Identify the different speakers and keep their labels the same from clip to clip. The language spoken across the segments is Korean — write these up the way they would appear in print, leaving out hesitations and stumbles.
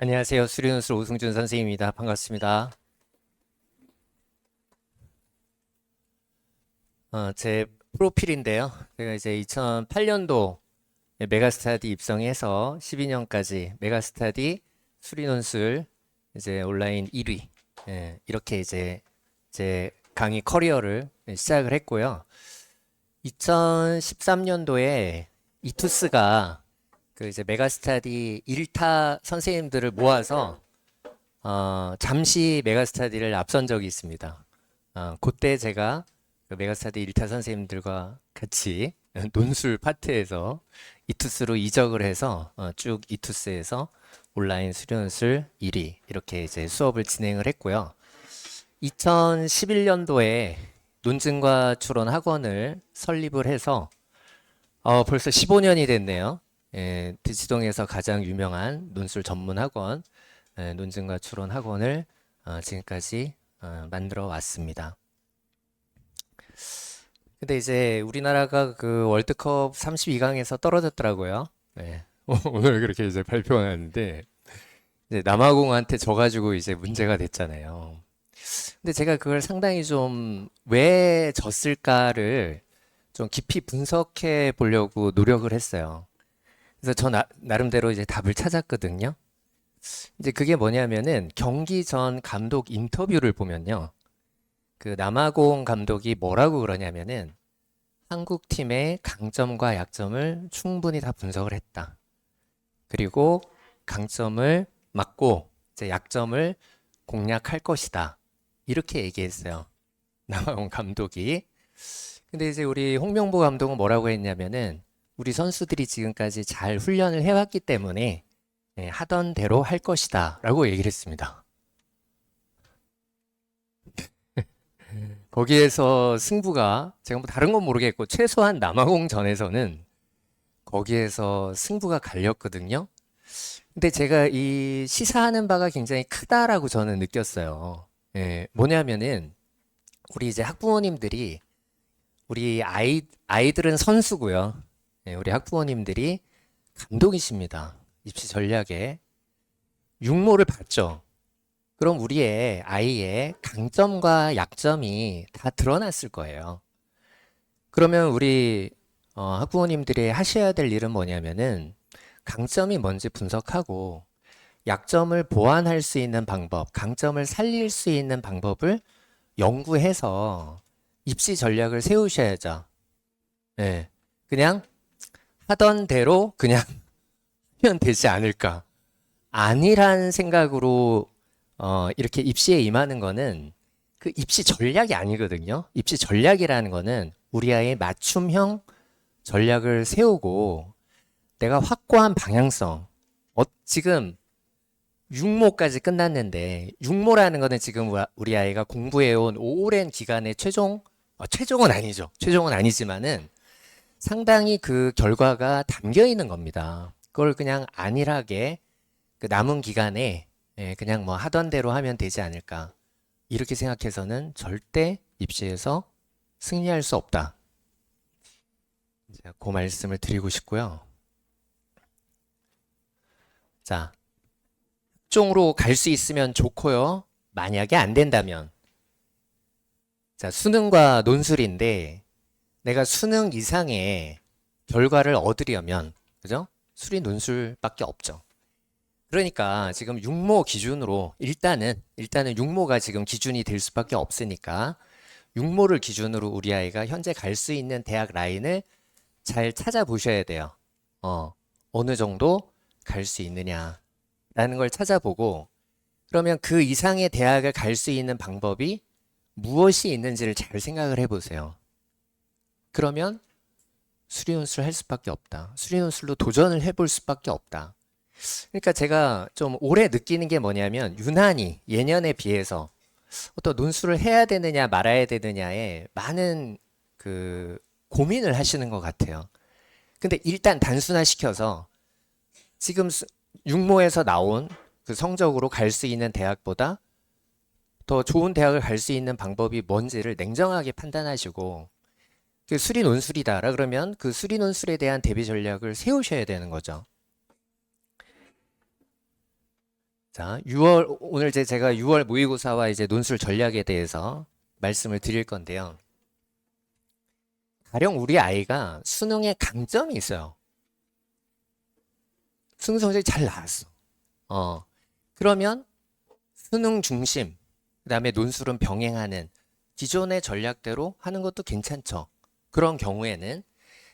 Speaker 1: 안녕하세요. 수리논술 오승준 선생님입니다. 반갑습니다. 제 프로필인데요. 제가 이제 2008년도 메가스터디 입성해서 12년까지 메가스터디 수리논술 이제 온라인 1위 이렇게 이제 제 강의 커리어를 시작을 했고요. 2013년도에 이투스가 그 이제 메가스터디 1타 선생님들을 모아서 잠시 메가스터디를 앞선 적이 있습니다. 그때 제가 그 메가스터디 1타 선생님들과 같이 논술 파트에서 이투스로 이적을 해서 쭉 이투스에서 온라인 수료논술 1위 이렇게 이제 수업을 진행을 했고요. 2011년도에 논증과 추론 학원을 설립을 해서 벌써 15년이 됐네요. 대치동에서 가장 유명한 논술 전문 학원, 논증과 추론 학원을 지금까지 만들어 왔습니다. 근데 이제 우리나라가 그 월드컵 32강에서 떨어졌더라고요. 네. 오늘 그렇게 이제 발표가 났는데 이제 남아공한테 져가지고 이제 문제가 됐잖아요. 근데 제가 그걸 상당히 좀 왜 졌을까를 좀 깊이 분석해 보려고 노력을 했어요. 그래서 저 나름대로 이제 답을 찾았거든요. 이제 그게 뭐냐면은 경기 전 감독 인터뷰를 보면요. 그 남아공 감독이 뭐라고 그러냐면은 한국 팀의 강점과 약점을 충분히 다 분석을 했다. 그리고 강점을 막고 이제 약점을 공략할 것이다. 이렇게 얘기했어요. 남아공 감독이. 근데 이제 우리 홍명보 감독은 뭐라고 했냐면은 우리 선수들이 지금까지 잘 훈련을 해왔기 때문에 하던 대로 할 것이다 라고 얘기를 했습니다. 거기에서 승부가 제가 뭐 다른 건 모르겠고 최소한 남아공전에서는 거기에서 승부가 갈렸거든요. 근데 제가 이 시사하는 바가 굉장히 크다라고 저는 느꼈어요. 뭐냐면은 우리 이제 학부모님들이 우리 아이들은 선수고요. 우리 학부모님들이 감독이십니다. 입시 전략에 육모를 봤죠. 그럼 우리의 아이의 강점과 약점이 다 드러났을 거예요. 그러면 우리 학부모님들이 하셔야 될 일은 뭐냐면은 강점이 뭔지 분석하고 약점을 보완할 수 있는 방법, 강점을 살릴 수 있는 방법을 연구해서 입시 전략을 세우셔야죠. 예. 그냥 하던 대로 그냥 하면 되지 않을까. 아니란 생각으로 이렇게 입시에 임하는 거는 그 입시 전략이 아니거든요. 입시 전략이라는 거는 우리 아이의 맞춤형 전략을 세우고 내가 확고한 방향성. 지금 육모까지 끝났는데 육모라는 거는 지금 우리 아이가 공부해온 오랜 기간의 최종은 아니죠. 최종은 아니지만은 상당히 그 결과가 담겨 있는 겁니다. 그걸 그냥 안일하게 그 남은 기간에 그냥 뭐 하던 대로 하면 되지 않을까. 이렇게 생각해서는 절대 입시에서 승리할 수 없다. 그 말씀을 드리고 싶고요. 자, 학종으로 갈 수 있으면 좋고요. 만약에 안 된다면. 자, 수능과 논술인데 내가 수능 이상의 결과를 얻으려면, 그죠? 수리 논술밖에 없죠. 그러니까 지금 육모 기준으로 일단은 육모가 지금 기준이 될 수밖에 없으니까 육모를 기준으로 우리 아이가 현재 갈 수 있는 대학 라인을 잘 찾아보셔야 돼요. 어느 정도 갈 수 있느냐라는 걸 찾아보고 그러면 그 이상의 대학을 갈 수 있는 방법이 무엇이 있는지를 잘 생각을 해보세요. 그러면 수리논술 할 수밖에 없다. 수리논술로 도전을 해볼 수밖에 없다. 그러니까 제가 좀 오래 느끼는 게 뭐냐면 유난히 예년에 비해서 어떤 논술을 해야 되느냐 말아야 되느냐에 많은 그 고민을 하시는 것 같아요. 근데 일단 단순화시켜서 지금 육모에서 나온 그 성적으로 갈 수 있는 대학보다 더 좋은 대학을 갈 수 있는 방법이 뭔지를 냉정하게 판단하시고 그 수리 논술이다라 그러면 그 수리 논술에 대한 대비 전략을 세우셔야 되는 거죠. 자, 오늘 제가 6월 모의고사와 이제 논술 전략에 대해서 말씀을 드릴 건데요. 가령 우리 아이가 수능에 강점이 있어요. 수능 성적이 잘 나왔어. 그러면 수능 중심, 그다음에 논술은 병행하는 기존의 전략대로 하는 것도 괜찮죠. 그런 경우에는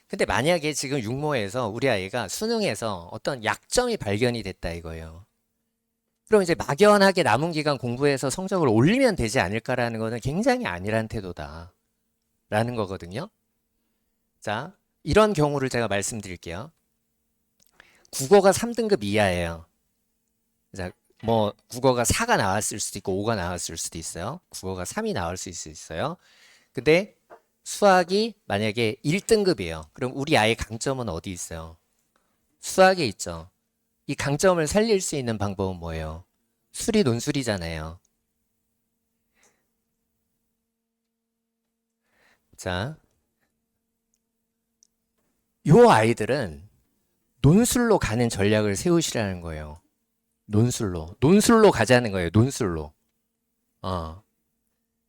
Speaker 1: 근데 만약에 지금 육모에서 우리 아이가 수능에서 어떤 약점이 발견이 됐다 이거예요. 그럼 이제 막연하게 남은 기간 공부해서 성적을 올리면 되지 않을까라는 거는 굉장히 아니란 태도다. 라는 거거든요. 자, 이런 경우를 제가 말씀드릴게요. 국어가 3등급 이하예요. 자, 뭐 국어가 4가 나왔을 수도 있고 5가 나왔을 수도 있어요. 국어가 3이 나올 수 있어요. 근데 수학이 만약에 1등급이에요. 그럼 우리 아이의 강점은 어디 있어요? 수학에 있죠. 이 강점을 살릴 수 있는 방법은 뭐예요? 수리 논술이잖아요. 자, 요 아이들은 논술로 가는 전략을 세우시라는 거예요. 논술로 가자는 거예요. 논술로.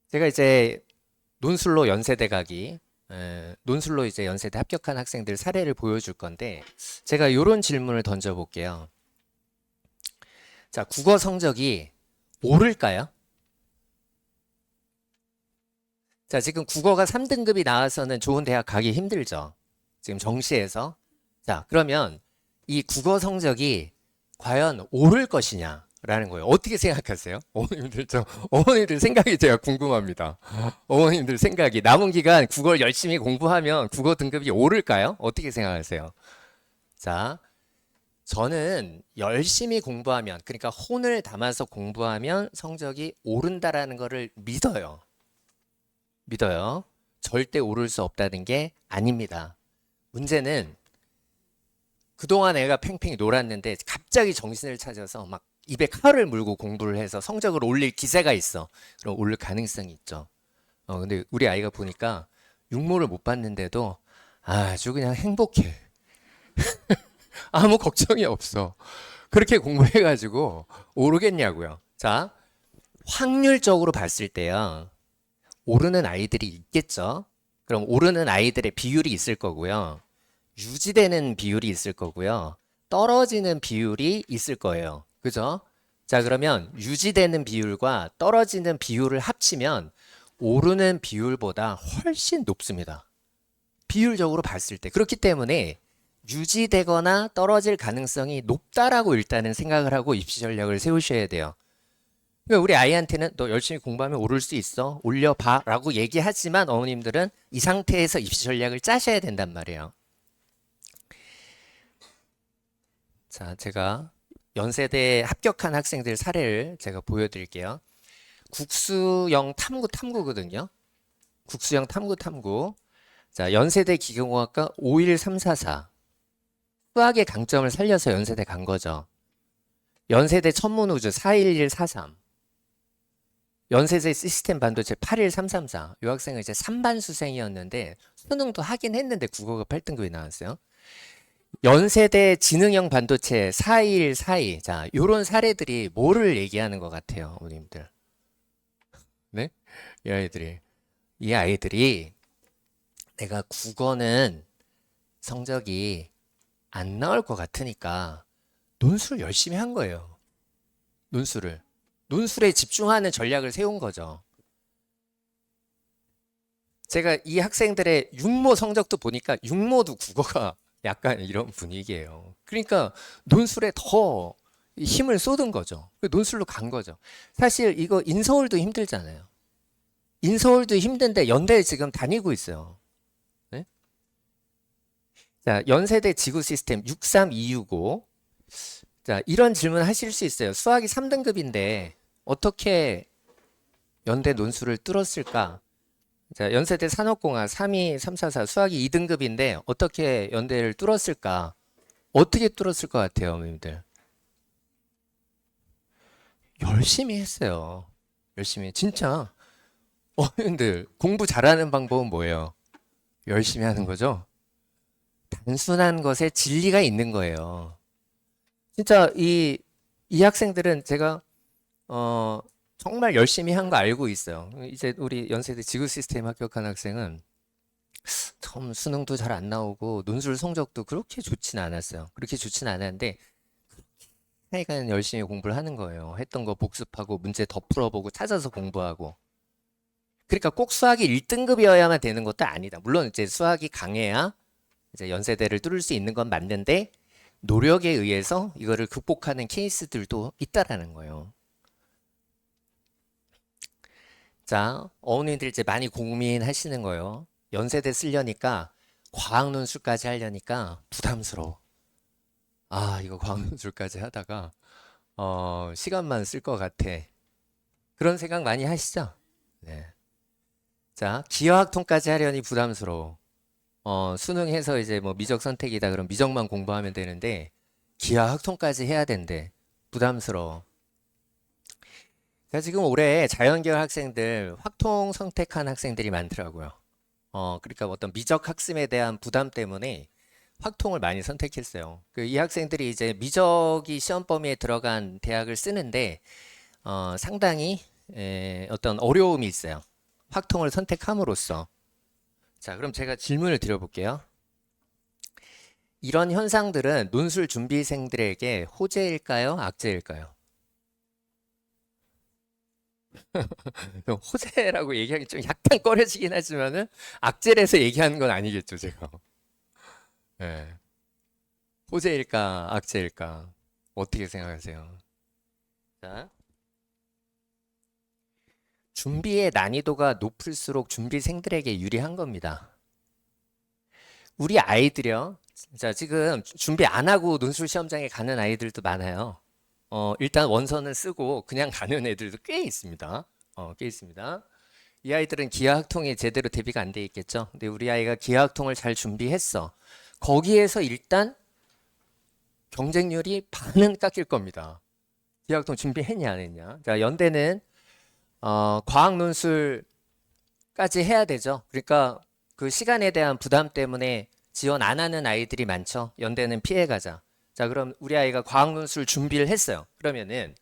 Speaker 1: 제가 이제 논술로 연세대 가기, 논술로 이제 연세대 합격한 학생들 사례를 보여줄 건데, 제가 이런 질문을 던져볼게요. 자, 국어 성적이 오를까요? 자, 지금 국어가 3등급이 나와서는 좋은 대학 가기 힘들죠. 지금 정시에서. 자, 그러면 이 국어 성적이 과연 오를 것이냐? 라는 거예요. 어떻게 생각하세요? 어머님들 생각이 제가 궁금합니다. 어머님들 생각이 남은 기간 국어를 열심히 공부하면 국어 등급이 오를까요? 어떻게 생각하세요? 자, 저는 열심히 공부하면, 그러니까 혼을 담아서 공부하면 성적이 오른다라는 거를 믿어요. 믿어요. 절대 오를 수 없다는 게 아닙니다. 문제는 그동안 애가 팽팽히 놀았는데 갑자기 정신을 차려서 막 입에 칼을 물고 공부를 해서 성적을 올릴 기세가 있어. 그럼 오를 가능성이 있죠. 근데 우리 아이가 보니까 육모를 못 봤는데도 아주 그냥 행복해. 아무 걱정이 없어. 그렇게 공부해가지고 오르겠냐고요. 자, 확률적으로 봤을 때요. 오르는 아이들이 있겠죠. 그럼 오르는 아이들의 비율이 있을 거고요. 유지되는 비율이 있을 거고요. 떨어지는 비율이 있을 거예요. 그죠? 자, 그러면 유지되는 비율과 떨어지는 비율을 합치면 오르는 비율보다 훨씬 높습니다. 비율적으로 봤을 때. 그렇기 때문에 유지되거나 떨어질 가능성이 높다라고 일단은 생각을 하고 입시 전략을 세우셔야 돼요. 그러니까 우리 아이한테는 너 열심히 공부하면 오를 수 있어. 올려봐. 라고 얘기하지만 어머님들은 이 상태에서 입시 전략을 짜셔야 된단 말이에요. 자, 제가 연세대 합격한 학생들 사례를 제가 보여드릴게요. 국수형 탐구거든요. 국수형 탐구. 자, 연세대 기계공학과 51344. 수학의 강점을 살려서 연세대 간 거죠. 연세대 천문우주 41143. 연세대 시스템 반도체 81334. 이 학생은 이제 3반 수생이었는데 수능도 하긴 했는데 국어가 8등급이 나왔어요. 연세대 지능형 반도체 42142. 자, 요런 사례들이 뭐를 얘기하는 것 같아요, 어머님들? 네? 이 아이들이 내가 국어는 성적이 안 나올 것 같으니까 논술을 열심히 한 거예요. 논술에 집중하는 전략을 세운 거죠. 제가 이 학생들의 육모 성적도 보니까 육모도 국어가 약간 이런 분위기예요. 그러니까 논술에 더 힘을 쏟은 거죠. 논술로 간 거죠. 사실 이거 인서울도 힘들잖아요. 인서울도 힘든데 연대에 지금 다니고 있어요. 네? 자, 연세대 지구 시스템 63265. 자, 이런 질문 하실 수 있어요. 수학이 3등급인데 어떻게 연대 논술을 뚫었을까? 자, 연세대 산업공학 32344 수학이 2등급인데 어떻게 연대를 뚫었을까? 어떻게 뚫었을 것 같아요, 어머님들? 열심히 했어요. 열심히. 진짜. 어머님들, 공부 잘하는 방법은 뭐예요? 열심히 하는 거죠? 단순한 것에 진리가 있는 거예요. 진짜 이 이 학생들은 제가 정말 열심히 한 거 알고 있어요. 이제 우리 연세대 지구 시스템 합격한 학생은 처음 수능도 잘 안 나오고 논술 성적도 그렇게 좋진 않았어요. 그렇게 좋진 않았는데 하여간 열심히 공부를 하는 거예요. 했던 거 복습하고 문제 더 풀어보고 찾아서 공부하고. 그러니까 꼭 수학이 1등급이어야만 되는 것도 아니다. 물론 이제 수학이 강해야 이제 연세대를 뚫을 수 있는 건 맞는데 노력에 의해서 이거를 극복하는 케이스들도 있다라는 거예요. 자, 어머님들 이제 많이 고민하시는 거예요. 연세대 쓰려니까 과학논술까지 하려니까 부담스러워. 아, 이거 과학논술까지 하다가 시간만 쓸 것 같아. 그런 생각 많이 하시죠? 네. 자, 기하학통까지 하려니 부담스러워. 수능해서 이제 뭐 미적 선택이다 그럼 미적만 공부하면 되는데 기하학통까지 해야 된대. 부담스러워. 자, 지금 올해 자연계열 학생들 확통 선택한 학생들이 많더라고요. 그러니까 어떤 미적 학습에 대한 부담 때문에 확통을 많이 선택했어요. 이 학생들이 이제 미적이 시험 범위에 들어간 대학을 쓰는데 상당히 어떤 어려움이 있어요. 확통을 선택함으로써. 자, 그럼 제가 질문을 드려볼게요. 이런 현상들은 논술 준비생들에게 호재일까요? 악재일까요? 호재라고 얘기하기 좀 약간 꺼려지긴 하지만은 악재라서 얘기하는 건 아니겠죠, 제가. 예. 호재일까, 악재일까? 어떻게 생각하세요? 자, 준비의 난이도가 높을수록 준비생들에게 유리한 겁니다. 우리 아이들이요. 자, 지금 준비 안 하고 논술 시험장에 가는 아이들도 많아요. 일단 원서는 쓰고 그냥 가는 애들도 꽤 있습니다. 꽤 있습니다. 이 아이들은 기하학통에 제대로 대비가 안 돼 있겠죠. 근데 우리 아이가 기하학통을 잘 준비했어. 거기에서 일단 경쟁률이 반은 깎일 겁니다. 기하학통 준비했냐 안 했냐. 자, 연대는 과학 논술까지 해야 되죠. 그러니까 그 시간에 대한 부담 때문에 지원 안 하는 아이들이 많죠. 연대는 피해가자. 자, 그럼 우리 아이가 과학 논술 준비를 했어요. 그러면은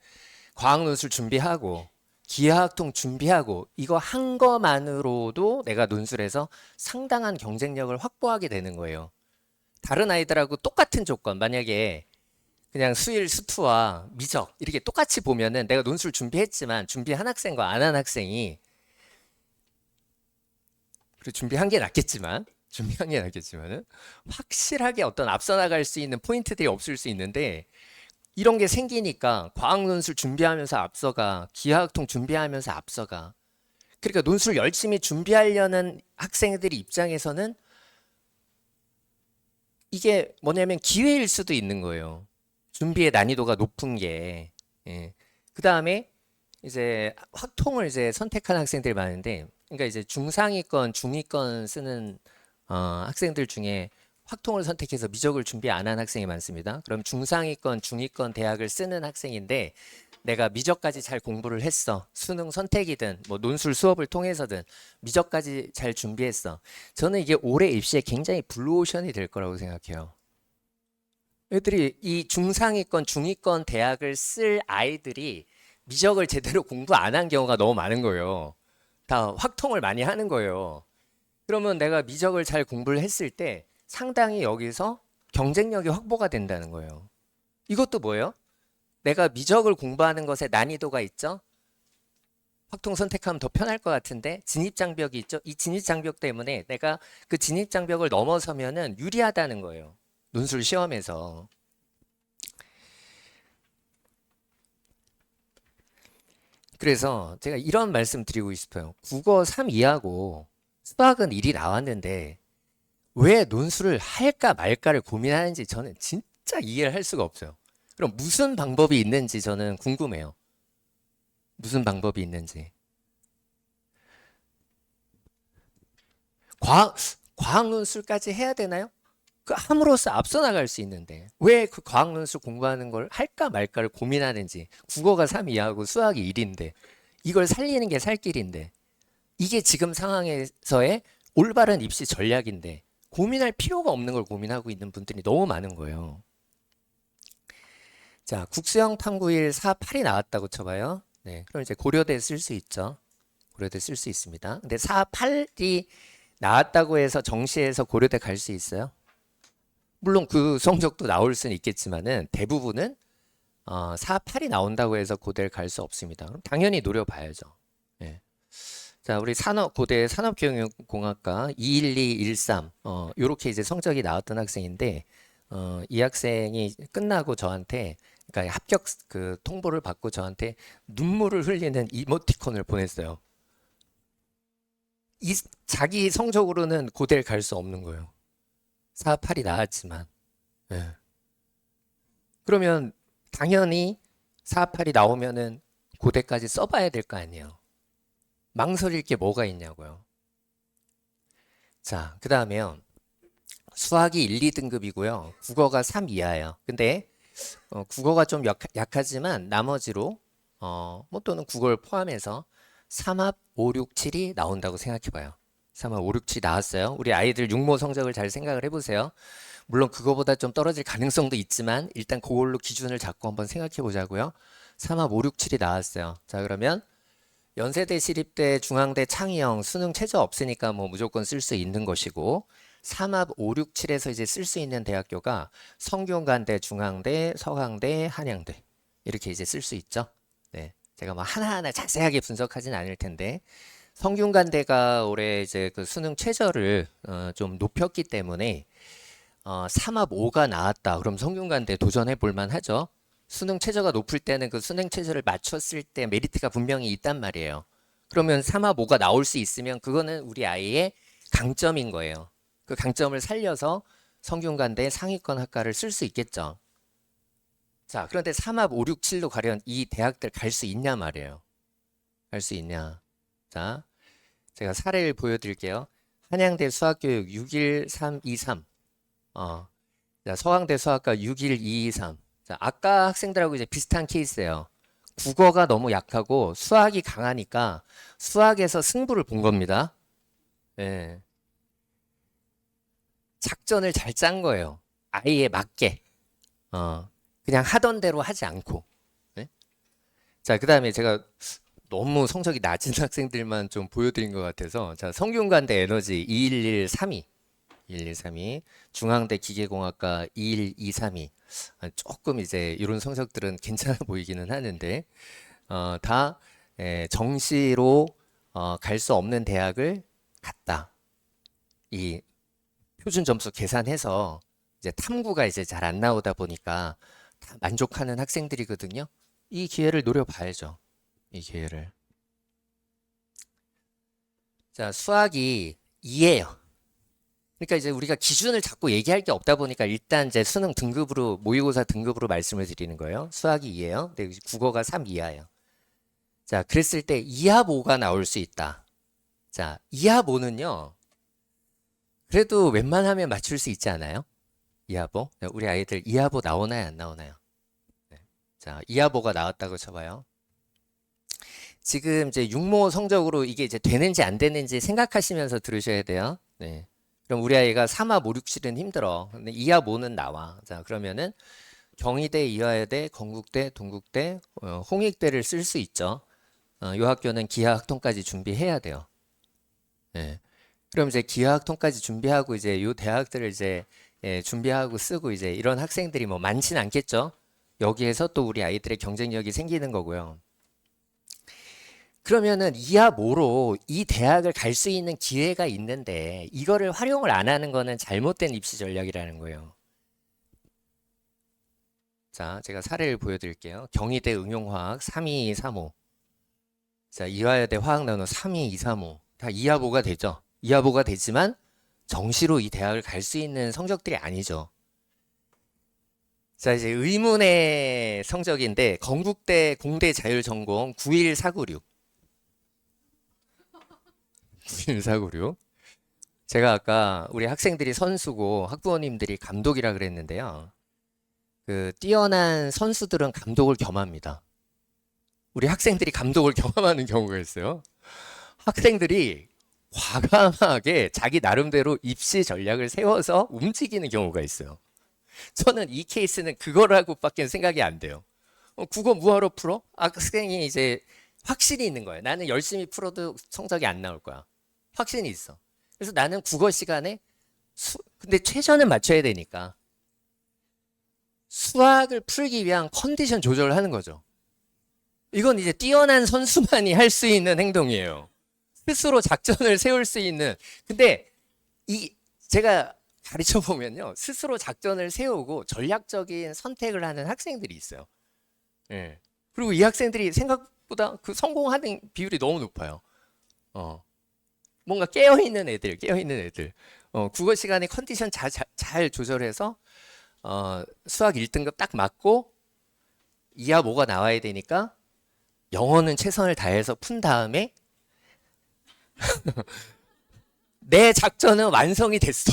Speaker 1: 과학 논술 준비하고 기하학통 준비하고 이거 한 거만으로도 내가 논술에서 상당한 경쟁력을 확보하게 되는 거예요. 다른 아이들하고 똑같은 조건, 만약에 그냥 수일, 수투와 미적 이렇게 똑같이 보면은 내가 논술 준비했지만 준비한 학생과 안 한 학생이 그리고 준비한 게 낫겠지만은 확실하게 어떤 앞서 나갈 수 있는 포인트들이 없을 수 있는데 이런 게 생기니까 과학 논술 준비하면서 앞서가, 기하학통 준비하면서 앞서가. 그러니까 논술 열심히 준비하려는 학생들 입장에서는 이게 뭐냐면 기회일 수도 있는 거예요. 준비의 난이도가 높은 게. 예. 그 다음에 이제 확통을 이제 선택한 학생들이 많은데, 그러니까 이제 중상위권, 중위권 쓰는 학생들 중에 확통을 선택해서 미적을 준비 안 한 학생이 많습니다. 그럼 중상위권, 중위권 대학을 쓰는 학생인데 내가 미적까지 잘 공부를 했어. 수능 선택이든 뭐 논술 수업을 통해서든 미적까지 잘 준비했어. 저는 이게 올해 입시에 굉장히 블루오션이 될 거라고 생각해요. 애들이 이 중상위권, 중위권 대학을 쓸 아이들이 미적을 제대로 공부 안 한 경우가 너무 많은 거예요. 다 확통을 많이 하는 거예요. 그러면 내가 미적을 잘 공부를 했을 때 상당히 여기서 경쟁력이 확보가 된다는 거예요. 이것도 뭐예요? 내가 미적을 공부하는 것에 난이도가 있죠? 확통 선택하면 더 편할 것 같은데 진입장벽이 있죠? 이 진입장벽 때문에 내가 그 진입장벽을 넘어서면은 유리하다는 거예요. 논술 시험에서. 그래서 제가 이런 말씀 드리고 싶어요. 국어 3 이하고 수학은 1이 나왔는데 왜 논술을 할까 말까를 고민하는지 저는 진짜 이해를 할 수가 없어요. 그럼 무슨 방법이 있는지 저는 궁금해요. 무슨 방법이 있는지. 과학, 과학 논술까지 해야 되나요? 그 함으로써 앞서 나갈 수 있는데 왜 그 과학 논술 공부하는 걸 할까 말까를 고민하는지. 국어가 3 이하고 수학이 1인데 이걸 살리는 게 살 길인데 이게 지금 상황에서의 올바른 입시 전략인데 고민할 필요가 없는 걸 고민하고 있는 분들이 너무 많은 거예요. 자, 국수형 탐구일 48이 나왔다고 쳐봐요. 네, 그럼 이제 고려대 쓸 수 있죠. 고려대 쓸 수 있습니다. 근데 48이 나왔다고 해서 정시에서 고려대 갈 수 있어요? 물론 그 성적도 나올 수는 있겠지만은 대부분은 48이 나온다고 해서 고대를 갈 수 없습니다. 그럼 당연히 노려봐야죠. 네. 자, 우리 고대 산업교육공학과 21213 요렇게 이제 성적이 나왔던 학생인데 이 학생이 끝나고 저한테 그러니까 합격 그 통보를 받고 저한테 눈물을 흘리는 이모티콘을 보냈어요. 자기 성적으로는 고대를 갈 수 없는 거예요. 48이 나왔지만. 예. 그러면 당연히 48이 나오면은 고대까지 써봐야 될 거 아니에요. 망설일 게 뭐가 있냐고요. 자, 그 다음에요. 수학이 1, 2등급이고요. 국어가 3 이하예요. 근데 국어가 좀 약하지만 나머지로 뭐 또는 국어를 포함해서 3합 5, 6, 7이 나온다고 생각해봐요. 3합 5, 6, 7 나왔어요. 우리 아이들 육모 성적을 잘 생각을 해보세요. 물론 그거보다 좀 떨어질 가능성도 있지만 일단 그걸로 기준을 잡고 한번 생각해 보자고요. 3합 5, 6, 7이 나왔어요. 자, 그러면 연세대, 시립대, 중앙대, 창의형 수능 최저 없으니까 뭐 무조건 쓸 수 있는 것이고 3합 5, 6, 7에서 이제 쓸 수 있는 대학교가 성균관대, 중앙대, 서강대, 한양대 이렇게 이제 쓸 수 있죠. 네, 제가 뭐 하나하나 자세하게 분석하진 않을 텐데 성균관대가 올해 이제 그 수능 최저를 좀 높였기 때문에 3합 5가 나왔다. 그럼 성균관대 도전해 볼 만하죠. 수능 최저가 높을 때는 그 수능 최저를 맞췄을 때 메리트가 분명히 있단 말이에요. 그러면 3합 5가 나올 수 있으면 그거는 우리 아이의 강점인 거예요. 그 강점을 살려서 성균관대 상위권 학과를 쓸 수 있겠죠. 자, 그런데 3합 5, 6, 7로 가려면 이 대학들 갈 수 있냐 말이에요. 갈 수 있냐. 자, 제가 사례를 보여드릴게요. 한양대 수학교육 61323. 자, 서강대 수학과 61223. 자, 아까 학생들하고 이제 비슷한 케이스예요. 국어가 너무 약하고 수학이 강하니까 수학에서 승부를 본 겁니다. 예. 작전을 잘 짠 거예요. 아이에 맞게. 그냥 하던 대로 하지 않고. 네? 자, 그 다음에 제가 너무 성적이 낮은 학생들만 좀 보여드린 것 같아서 자, 성균관대 에너지 2113이 2132, 중앙대 기계공학과 21232. 조금 이제 이런 성적들은 괜찮아 보이기는 하는데 다 정시로 갈 수 없는 대학을 갔다. 이 표준 점수 계산해서 이제 탐구가 이제 잘 안 나오다 보니까 다 만족하는 학생들이거든요. 이 기회를 노려봐야죠. 이 기회를. 자, 수학이 2예요. 그러니까 이제 우리가 기준을 자꾸 얘기할 게 없다 보니까 일단 이제 수능 등급으로 모의고사 등급으로 말씀을 드리는 거예요. 수학이 2예요. 근데 국어가 3 이하예요. 자, 그랬을 때 2합 5가 나올 수 있다. 자, 2합 5는요. 그래도 웬만하면 맞출 수 있지 않아요? 2합 5? 우리 아이들 2합 5 나오나요, 안 나오나요? 네. 자, 2합 5가 나왔다고 쳐봐요. 지금 이제 육모 성적으로 이게 이제 되는지 안 되는지 생각하시면서 들으셔야 돼요. 네. 그럼 우리 아이가 3합 5, 6, 7은 힘들어. 근데 2합 5는 나와. 자, 그러면은 경희대, 이화여대, 건국대, 동국대, 홍익대를 쓸 수 있죠. 이 학교는 기하학통까지 준비해야 돼요. 예. 그럼 이제 기하학통까지 준비하고 이제 요 대학들을 이제 준비하고 쓰고 이제 이런 학생들이 뭐 많지는 않겠죠. 여기에서 또 우리 아이들의 경쟁력이 생기는 거고요. 그러면은 2합 5로 이 대학을 갈 수 있는 기회가 있는데 이거를 활용을 안 하는 거는 잘못된 입시 전략이라는 거예요. 자, 제가 사례를 보여드릴게요. 경희대 응용화학 32235. 자, 이화여대 화학나노 32235. 다 2합 5가 되죠. 2합 5가 되지만 정시로 이 대학을 갈 수 있는 성적들이 아니죠. 자, 이제 의문의 성적인데 건국대 공대 자율전공 91496. 91496. 제가 아까 우리 학생들이 선수고 학부모님들이 감독이라 그랬는데요. 그 뛰어난 선수들은 감독을 겸합니다. 우리 학생들이 감독을 경험하는 경우가 있어요. 학생들이 과감하게 자기 나름대로 입시 전략을 세워서 움직이는 경우가 있어요. 저는 이 케이스는 그거라고밖에 생각이 안 돼요. 국어 뭐하러 풀어? 학생이 이제 확신이 있는 거예요. 나는 열심히 풀어도 성적이 안 나올 거야. 확신이 있어. 그래서 나는 국어 시간에 근데 최저는 맞춰야 되니까 수학을 풀기 위한 컨디션 조절을 하는 거죠. 이건 이제 뛰어난 선수만이 할 수 있는 행동이에요. 스스로 작전을 세울 수 있는. 근데 이 제가 가르쳐 보면요. 스스로 작전을 세우고 전략적인 선택을 하는 학생들이 있어요. 예. 그리고 이 학생들이 생각보다 그 성공하는 비율이 너무 높아요. 어. 뭔가 깨어있는 애들, 깨어있는 애들. 국어 시간에 컨디션 잘 조절해서 수학 1등급 딱 맞고 이하 뭐가 나와야 되니까 영어는 최선을 다해서 푼 다음에 내 작전은 완성이 됐어.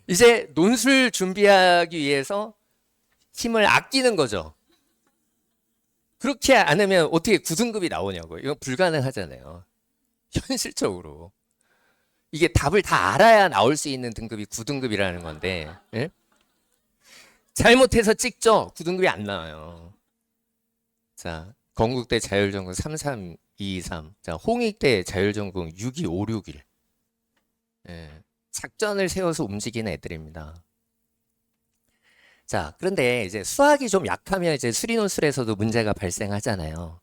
Speaker 1: 이제 논술 준비하기 위해서 힘을 아끼는 거죠. 그렇게 않으면 어떻게 9등급이 나오냐고요. 이건 불가능하잖아요. 현실적으로. 이게 답을 다 알아야 나올 수 있는 등급이 9등급이라는 건데, 예? 잘못해서 찍죠? 9등급이 안 나와요. 자, 건국대 자율전공 33223. 자, 홍익대 자율전공 62561. 예. 작전을 세워서 움직이는 애들입니다. 자, 그런데 이제 수학이 좀 약하면 이제 수리논술에서도 문제가 발생하잖아요.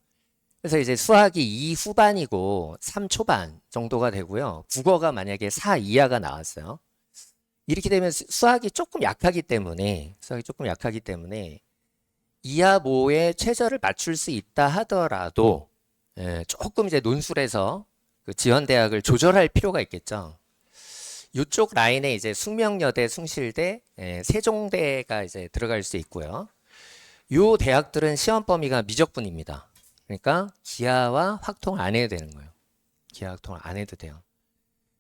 Speaker 1: 그래서 이제 수학이 2 후반이고 3 초반 정도가 되고요. 국어가 만약에 4 이하가 나왔어요. 이렇게 되면 수학이 조금 약하기 때문에 이하 모에 최저를 맞출 수 있다 하더라도 조금 이제 논술에서 그 지원대학을 조절할 필요가 있겠죠. 이쪽 라인에 이제 숙명여대, 숭실대, 세종대가 이제 들어갈 수 있고요. 요 대학들은 시험 범위가 미적분입니다. 그러니까 기하와 확통을 안 해도 되는 거예요. 기하 확통을 안 해도 돼요.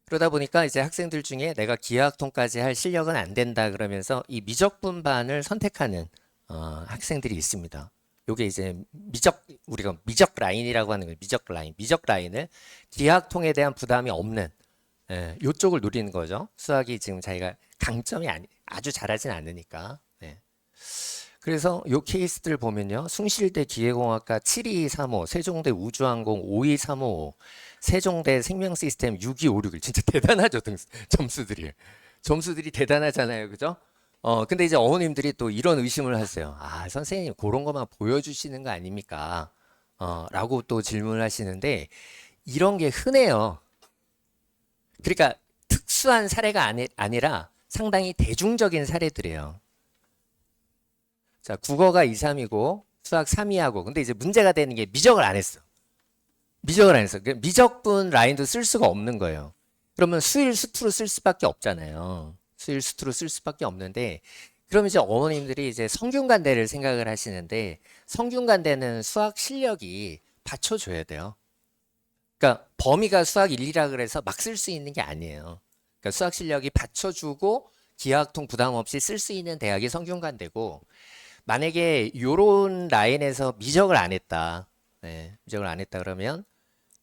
Speaker 1: 그러다 보니까 이제 학생들 중에 내가 기하 확통까지 할 실력은 안 된다 그러면서 이 미적분반을 선택하는 학생들이 있습니다. 요게 이제 우리가 미적 라인이라고 하는 거예요. 미적 라인을 기하 확통에 대한 부담이 없는 요쪽을 노리는 거죠. 수학이 지금 자기가 강점이 아주 잘하진 않으니까. 네. 그래서 요 케이스들 보면요. 숭실대 기계공학과 7235, 세종대 우주항공 52355, 세종대 생명시스템 62561. 진짜 대단하죠, 점수들이 대단하잖아요. 그죠? 근데 이제 어머님들이 또 이런 의심을 하세요. 아, 선생님, 그런 것만 보여주시는 거 아닙니까? 라고 또 질문을 하시는데, 이런 게 흔해요. 그러니까 특수한 사례가 아니라 상당히 대중적인 사례들이에요. 자, 국어가 2, 3이고 수학 3, 2하고 근데 이제 문제가 되는 게 미적을 안 했어. 미적분 라인도 쓸 수가 없는 거예요. 그러면 수일, 수투로 쓸 수밖에 없잖아요. 수일, 수투로 쓸 수밖에 없는데 그럼 이제 어머님들이 이제 성균관대를 생각을 하시는데 성균관대는 수학 실력이 받쳐줘야 돼요. 그러니까 범위가 수학 1, 2라 그래서 막 쓸 수 있는 게 아니에요. 그러니까 수학 실력이 받쳐주고 기하학통 부담 없이 쓸 수 있는 대학이 성균관대고 만약에 요런 라인에서 미적을 안 했다. 미적을 안 했다 그러면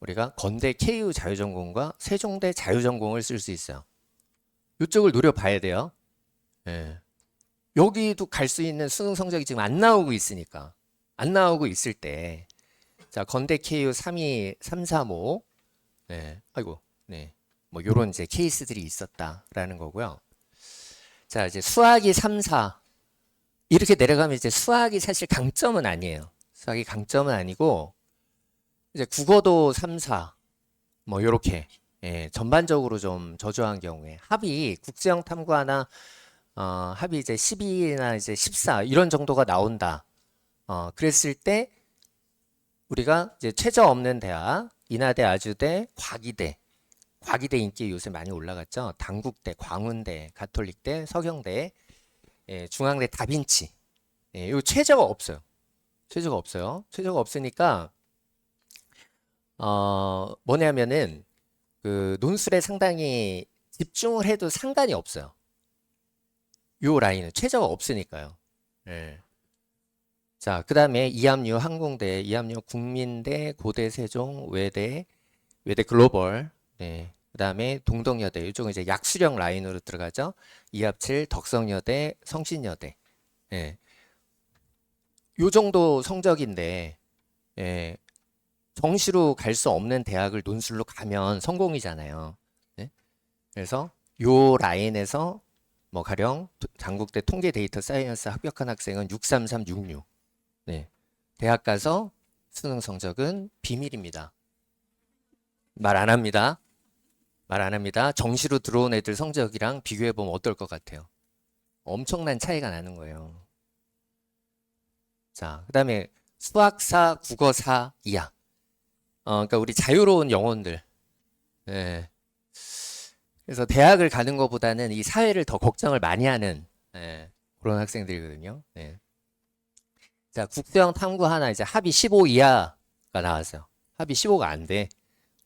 Speaker 1: 우리가 건대 KU 자유전공과 세종대 자유전공을 쓸 수 있어요. 이쪽을 노려봐야 돼요. 여기도 갈 수 있는 수능 성적이 지금 안 나오고 있으니까. 안 나오고 있을 때 자, 건대 KU 32, 335 아이고, 뭐 요런 이제 케이스들이 있었다라는 거고요. 자, 이제 수학이 3, 4 이렇게 내려가면 이제 수학이 사실 강점은 아니에요. 수학이 강점은 아니고 이제 국어도 3, 4 뭐 요렇게 전반적으로 좀 저조한 경우에 합이 국제형 탐구하나 합이 이제 12나 이제 14 이런 정도가 나온다. 그랬을 때 우리가 이제 최저 없는 대학, 인하대, 아주대, 과기대 인기 요새 많이 올라갔죠. 단국대, 광운대, 가톨릭대, 서경대, 중앙대 다빈치. 요 최저가 없어요. 최저가 없으니까 뭐냐면은 그 논술에 상당히 집중을 해도 상관이 없어요. 요 라인은 최저가 없으니까요. 자, 그 다음에 이암류 항공대, 이암류 국민대, 고대 세종, 외대 글로벌, 그 다음에 동덕여대, 이쪽은 이제 약수령 라인으로 들어가죠. 이합칠, 덕성여대, 성신여대. 요 정도 성적인데, 예, 정시로 갈 수 없는 대학을 논술로 가면 성공이잖아요. 네? 그래서 요 라인에서 뭐 가령 장국대 통계 데이터 사이언스 합격한 학생은 63366. 네. 대학 가서 수능 성적은 비밀입니다. 말 안 합니다. 말 안 합니다. 정시로 들어온 애들 성적이랑 비교해 보면 어떨 것 같아요? 엄청난 차이가 나는 거예요. 자, 그다음에 수학사, 국어사 이하. 그러니까 우리 자유로운 영혼들. 예. 그래서 대학을 가는 것보다는 이 사회를 더 걱정을 많이 하는 예, 그런 학생들이거든요. 예. 자, 국수형 탐구 하나 이제 합이 15 이하가 나왔어요. 합이 15가 안 돼.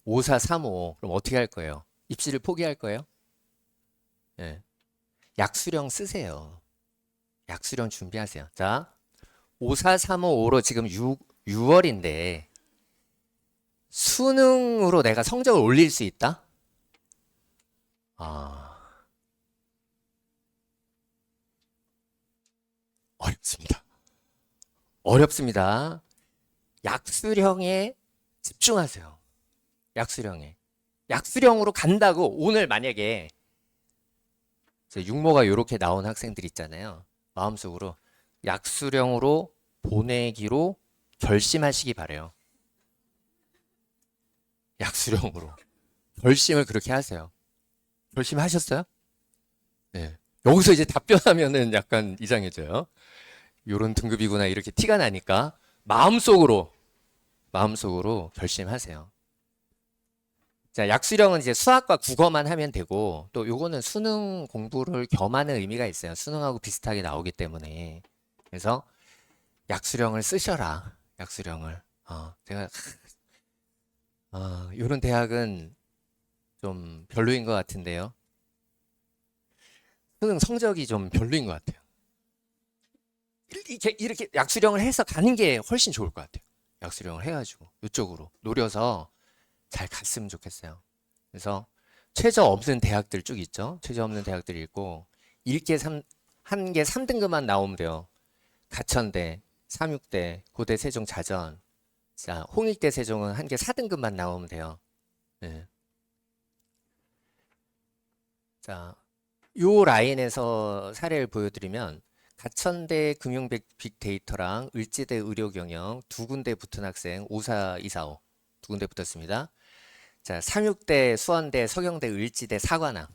Speaker 1: 5435. 그럼 어떻게 할 거예요? 입시를 포기할 거예요? 예. 약수령 쓰세요. 약수령 준비하세요. 자, 54355로 지금 6월인데 수능으로 내가 성적을 올릴 수 있다? 아, 어렵습니다. 어렵습니다. 약수령에 집중하세요. 약수령에. 약수령으로 간다고 오늘 만약에 육모가 이렇게 나온 학생들 있잖아요. 마음속으로 약수령으로 보내기로 결심하시기 바래요. 약수령으로. 결심을 그렇게 하세요. 결심하셨어요? 네. 여기서 이제 답변하면은 약간 이상해져요. 요런 등급이구나 이렇게 티가 나니까 마음속으로 결심하세요. 자, 약수령은 이제 수학과 국어만 하면 되고 또 요거는 수능 공부를 겸하는 의미가 있어요. 수능하고 비슷하게 나오기 때문에. 그래서 약수령을 쓰셔라. 약수령을. 제가 요런 대학은 좀 별로인 것 같은데요. 수능 성적이 좀 별로인 것 같아요. 이렇게 약수령을 해서 가는 게 훨씬 좋을 것 같아요. 약수령을 해가지고 이쪽으로 노려서 잘 갔으면 좋겠어요. 그래서 최저 없는 대학들 쭉 있죠. 최저 없는 대학들이 있고 1개 3, 한 개 3등급만 나오면 돼요. 가천대, 삼육대, 고대 세종 자전. 자, 홍익대 세종은 한 개 4등급만 나오면 돼요. 네. 자, 요 라인에서 사례를 보여드리면 가천대 금융 빅데이터랑 을지대 의료경영 두 군데 붙은 학생 54245 두 군데 붙었습니다. 자, 삼육대 수원대 서경대 을지대 사관왕.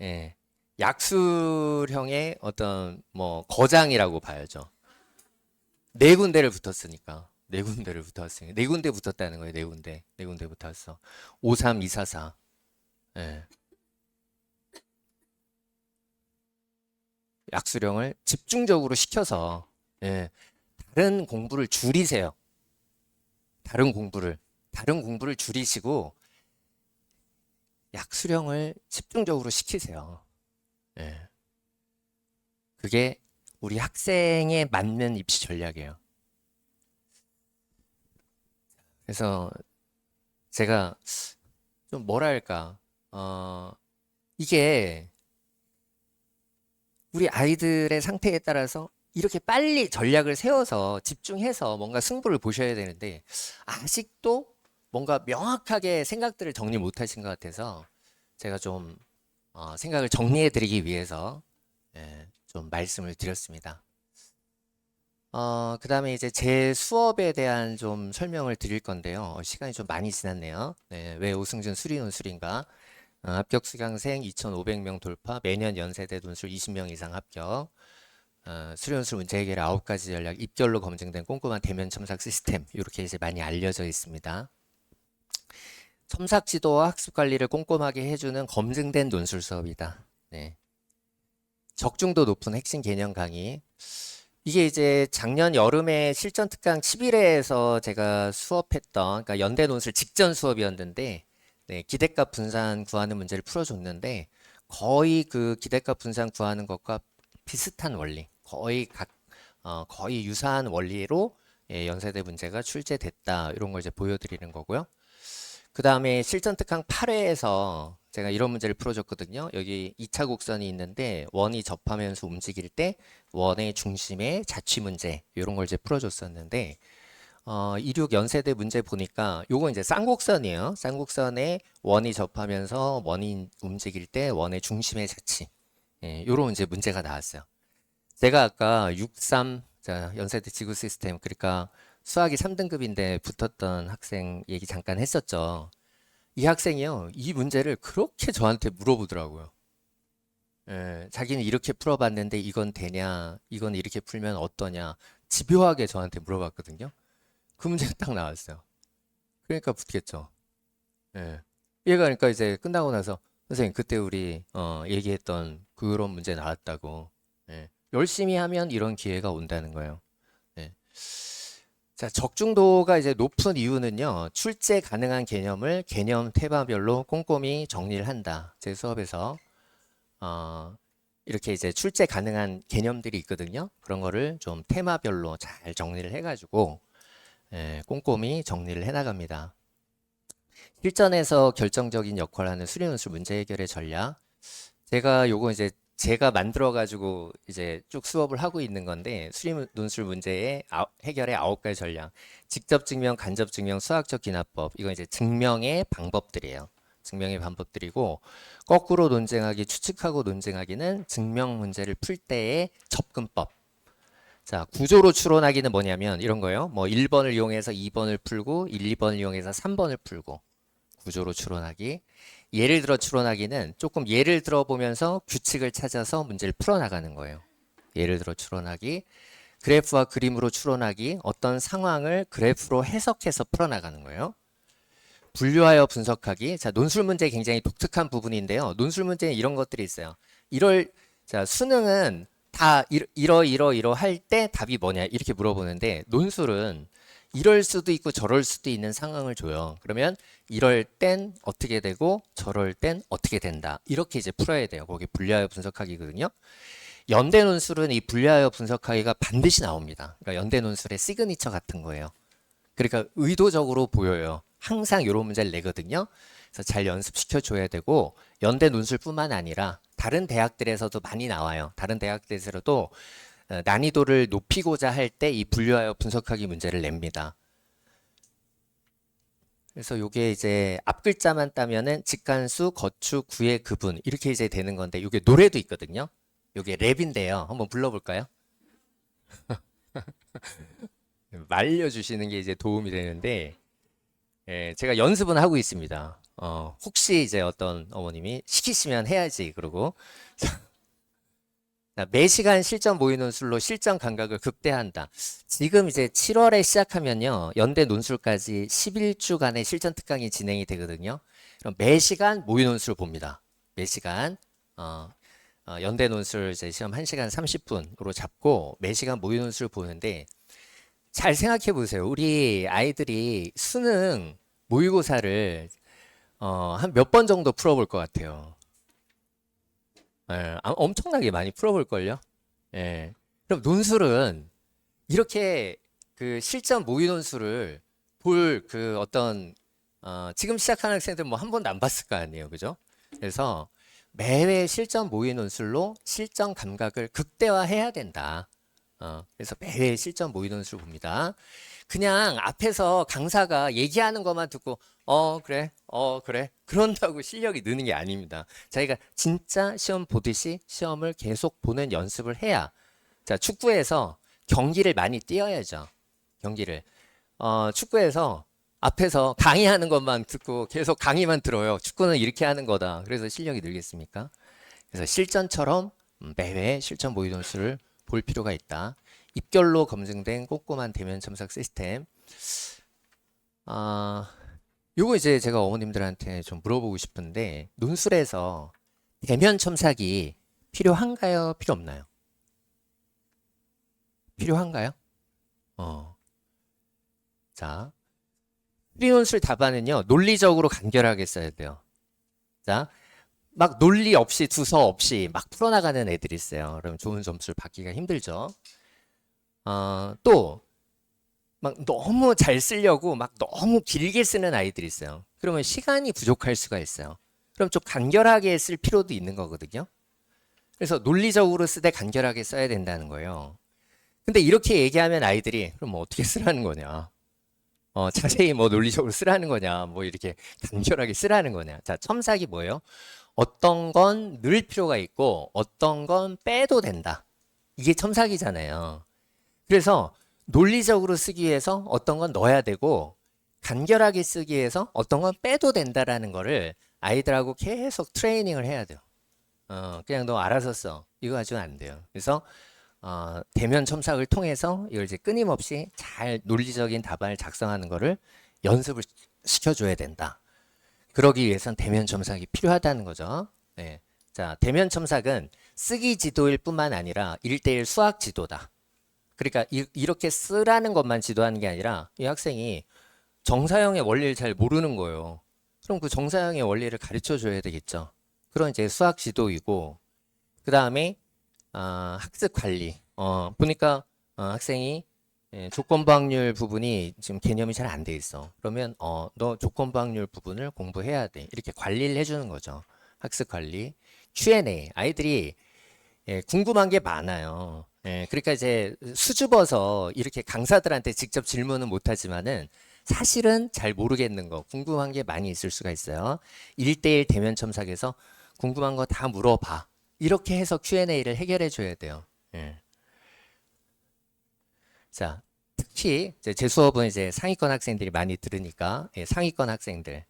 Speaker 1: 예. 약술형의 어떤 뭐 거장이라고 봐야죠. 네 군데를 붙었으니까. 네 군데를 붙었으니까. 네 군데 붙었다는 거예요. 네 군데. 네 군데 붙었어. 53244. 예. 약수령을 집중적으로 시켜서 예, 다른 공부를 줄이세요. 다른 공부를 줄이시고 약수령을 집중적으로 시키세요. 예. 그게 우리 학생에 맞는 입시 전략이에요. 그래서 제가 좀 뭐랄까, 이게 우리 아이들의 상태에 따라서 이렇게 빨리 전략을 세워서 집중해서 뭔가 승부를 보셔야 되는데 아직도 뭔가 명확하게 생각들을 정리 못 하신 것 같아서 제가 좀 생각을 정리해 드리기 위해서 좀 말씀을 드렸습니다. 그 다음에 이제 제 수업에 대한 좀 설명을 드릴 건데요. 시간이 좀 많이 지났네요. 네, 왜 오승준 수리논술인가? 합격 수강생 2,500명 돌파, 매년 연세대 논술 20명 이상 합격, 수료논술 문제 해결 9가지 전략, 입결로 검증된 꼼꼼한 대면 첨삭 시스템, 이렇게 이제 많이 알려져 있습니다. 첨삭 지도와 학습 관리를 꼼꼼하게 해주는 검증된 논술 수업이다. 네. 적중도 높은 핵심 개념 강의. 이게 이제 작년 여름에 실전 특강 11회에서 제가 수업했던, 그러니까 연대 논술 직전 수업이었는데, 네, 기대값 분산 구하는 문제를 풀어줬는데, 거의 그 기대값 분산 구하는 것과 비슷한 원리, 거의 유사한 원리로 연세대 문제가 출제됐다. 이런 걸 이제 보여드리는 거고요. 그 다음에 실전 특강 8회에서 제가 이런 문제를 풀어줬거든요. 여기 2차 곡선이 있는데 원이 접하면서 움직일 때 원의 중심의 자취 문제 이런 걸 이제 풀어줬었는데 26 연세대 문제 보니까 요거 이제 쌍곡선이에요. 쌍곡선에 원이 접하면서 원이 움직일 때 원의 중심의 자취 요런 이제 문제가 나왔어요. 제가 아까 63 자, 연세대 지구 시스템 그러니까 수학이 3등급인데 붙었던 학생 얘기 잠깐 했었죠. 이 학생이요, 이 문제를 그렇게 저한테 물어보더라고요. 자기는 이렇게 풀어봤는데 이건 되냐, 이건 이렇게 풀면 어떠냐, 집요하게 저한테 물어봤거든요. 그 문제가 딱 나왔어요. 그러니까 붙겠죠. 예. 얘가 그러니까 이제 끝나고 나서 선생님 그때 우리 얘기했던 그런 문제 나왔다고. 열심히 하면 이런 기회가 온다는 거예요. 예. 자, 적중도가 이제 높은 이유는요, 출제 가능한 개념을 개념 테마별로 꼼꼼히 정리를 한다. 제 수업에서, 이렇게 이제 출제 가능한 개념들이 있거든요. 그런 거를 좀 테마별로 잘 정리를 해가지고, 꼼꼼히 정리를 해나갑니다. 실전에서 결정적인 역할을 하는 수리논술 문제 해결의 전략. 제가 요거 이제 제가 만들어 가지고 이제 쭉 수업을 하고 있는 건데 수리 논술 문제의 해결의 9가지 전략. 직접 증명, 간접 증명, 수학적 기납법. 이건 이제 증명의 방법들이에요. 증명의 방법들이고 거꾸로 논쟁하기, 추측하고 논쟁하기는 증명 문제를 풀 때의 접근법. 자, 구조로 추론하기는 뭐냐면 이런 거예요. 뭐 1번을 이용해서 2번을 풀고 1, 2번을 이용해서 3번을 풀고 구조로 추론하기. 예를 들어 추론하기는 조금 예를 들어보면서 규칙을 찾아서 문제를 풀어나가는 거예요. 예를 들어 추론하기. 그래프와 그림으로 추론하기. 어떤 상황을 그래프로 해석해서 풀어나가는 거예요. 분류하여 분석하기. 자, 논술 문제 굉장히 독특한 부분인데요. 논술 문제는 이런 것들이 있어요. 자, 수능은 다 이러 할 때 답이 뭐냐 이렇게 물어보는데 논술은 이럴 수도 있고 저럴 수도 있는 상황을 줘요. 그러면 이럴 땐 어떻게 되고 저럴 땐 어떻게 된다. 이렇게 이제 풀어야 돼요. 거기 분류하여 분석하기거든요. 연대 논술은 이 분류하여 분석하기가 반드시 나옵니다. 그러니까 연대 논술의 시그니처 같은 거예요. 그러니까 의도적으로 보여요. 항상 이런 문제를 내거든요. 그래서 잘 연습시켜 줘야 되고 연대 논술뿐만 아니라 다른 대학들에서도 많이 나와요. 다른 대학들에서도 난이도를 높이고자 할 때 이 분류하여 분석하기 문제를 냅니다. 그래서 요게 이제 앞글자만 따면은 직관수, 거축, 구의 구분 이렇게 이제 되는 건데 요게 노래도 있거든요. 요게 랩인데요. 한번 불러볼까요? 말려주시는 게 이제 도움이 되는데 제가 연습은 하고 있습니다. 혹시 이제 어떤 어머님이 시키시면 해야지 그러고 자, 매시간 실전 모의 논술로 실전 감각을 극대화한다. 지금 이제 7월에 시작하면요. 연대 논술까지 11주간의 실전 특강이 진행이 되거든요. 그럼 매시간 모의 논술을 봅니다. 매시간 연대 논술 이제 시험 1시간 30분으로 잡고 매시간 모의 논술을 보는데 잘 생각해 보세요. 우리 아이들이 수능 모의고사를 한 몇 번 정도 풀어볼 것 같아요. 엄청나게 많이 풀어볼걸요? 예. 그럼 논술은 이렇게 그 실전 모의 논술을 볼 그 어떤, 지금 시작하는 학생들 뭐 한 번도 안 봤을 거 아니에요. 그죠? 그래서 매회 실전 모의 논술로 실전 감각을 극대화해야 된다. 그래서 매회 실전 모의 논술 봅니다. 그냥 앞에서 강사가 얘기하는 것만 듣고 그래 그래 그런다고 실력이 느는 게 아닙니다. 자기가 진짜 시험 보듯이 시험을 계속 보는 연습을 해야 자 축구에서 경기를 많이 뛰어야죠. 경기를 축구에서 앞에서 강의하는 것만 듣고 계속 강의만 들어요. 축구는 이렇게 하는 거다. 그래서 실력이 늘겠습니까? 그래서 실전처럼 매회 실전 모의 논술을 볼 필요가 있다. 입결로 검증된 꼼꼼한 대면 첨삭 시스템. 요거 이제 제가 어머님들한테 좀 물어보고 싶은데 논술에서 대면 첨삭이 필요한가요? 필요 없나요? 필요한가요? 자, 수리논술 답안은요 논리적으로 간결하게 써야 돼요. 자, 막 논리 없이 두서 없이 막 풀어나가는 애들이 있어요. 그럼 좋은 점수를 받기가 힘들죠. 또 막 너무 잘 쓰려고 막 너무 길게 쓰는 아이들이 있어요. 그러면 시간이 부족할 수가 있어요. 그럼 좀 간결하게 쓸 필요도 있는 거거든요. 그래서 논리적으로 쓰되 간결하게 써야 된다는 거예요. 근데 이렇게 얘기하면 아이들이 그럼 뭐 어떻게 쓰라는 거냐? 자세히 뭐 논리적으로 쓰라는 거냐? 뭐 이렇게 간결하게 쓰라는 거냐? 자, 첨삭이 뭐예요? 어떤 건 넣을 필요가 있고 어떤 건 빼도 된다. 이게 첨삭이잖아요. 그래서 논리적으로 쓰기 위해서 어떤 건 넣어야 되고 간결하게 쓰기 위해서 어떤 건 빼도 된다라는 거를 아이들하고 계속 트레이닝을 해야 돼요. 그냥 너 알아서 써. 이거 가지고는 안 돼요. 그래서 대면 첨삭을 통해서 이걸 이제 끊임없이 잘 논리적인 답안을 작성하는 거를 연습을 시켜줘야 된다. 그러기 위해선 대면 첨삭이 필요하다는 거죠. 네. 자, 대면 첨삭은 쓰기 지도일 뿐만 아니라 1대1 수학 지도다. 그러니까 이렇게 쓰라는 것만 지도하는 게 아니라 이 학생이 정사형의 원리를 잘 모르는 거예요. 그럼 그 정사형의 원리를 가르쳐 줘야 되겠죠. 그런 이제 수학 지도이고, 그 다음에 학습 관리. 보니까 학생이 조건부 확률 부분이 지금 개념이 잘 안 돼 있어. 그러면 너 조건부 확률 부분을 공부해야 돼. 이렇게 관리를 해주는 거죠. 학습 관리. Q&A. 아이들이 궁금한 게 많아요. 그러니까 이제 수줍어서 이렇게 강사들한테 직접 질문은 못하지만은 사실은 잘 모르겠는 거, 궁금한 게 많이 있을 수가 있어요. 1대1 대면 첨삭에서 궁금한 거 다 물어봐. 이렇게 해서 Q&A를 해결해 줘야 돼요. 예. 자, 특히 이제 제 수업은 이제 상위권 학생들이 많이 들으니까 상위권 학생들,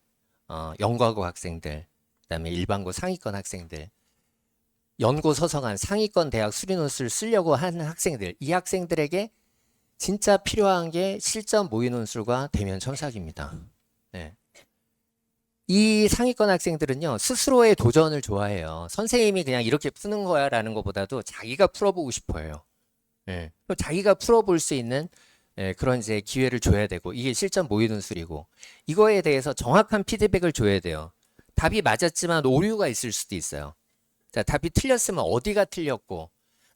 Speaker 1: 연구하고 학생들, 그다음에 일반고 상위권 학생들, 연고 서성한 상위권 대학 수리논술을 쓰려고 하는 학생들, 이 학생들에게 진짜 필요한 게 실전 모의 논술과 대면 첨삭입니다. 네. 이 상위권 학생들은요, 스스로의 도전을 좋아해요. 선생님이 그냥 이렇게 푸는 거야 라는 것보다도 자기가 풀어보고 싶어요. 예. 또 자기가 풀어볼 수 있는 그런 이제 기회를 줘야 되고, 이게 실전 모의 논술이고, 이거에 대해서 정확한 피드백을 줘야 돼요. 답이 맞았지만 오류가 있을 수도 있어요. 자, 답이 틀렸으면 어디가 틀렸고,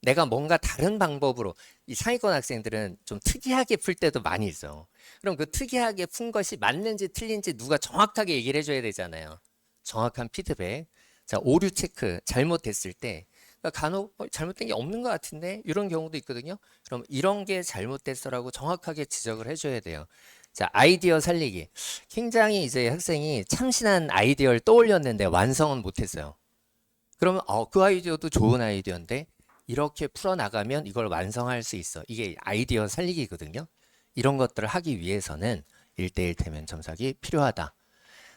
Speaker 1: 내가 뭔가 다른 방법으로, 이 상위권 학생들은 좀 특이하게 풀 때도 많이 있어. 그럼 그 특이하게 푼 것이 맞는지 틀린지 누가 정확하게 얘기를 해줘야 되잖아요. 정확한 피드백. 자, 오류 체크, 잘못됐을 때, 그러니까 간혹 잘못된 게 없는 것 같은데 이런 경우도 있거든요. 그럼 이런 게 잘못됐어라고 정확하게 지적을 해줘야 돼요. 자, 아이디어 살리기. 굉장히 이제 학생이 참신한 아이디어를 떠올렸는데 완성은 못했어요. 그러면 그 아이디어도 좋은 아이디어인데 이렇게 풀어나가면 이걸 완성할 수 있어. 이게 아이디어 살리기거든요. 이런 것들을 하기 위해서는 1대1 대면 첨삭이 필요하다.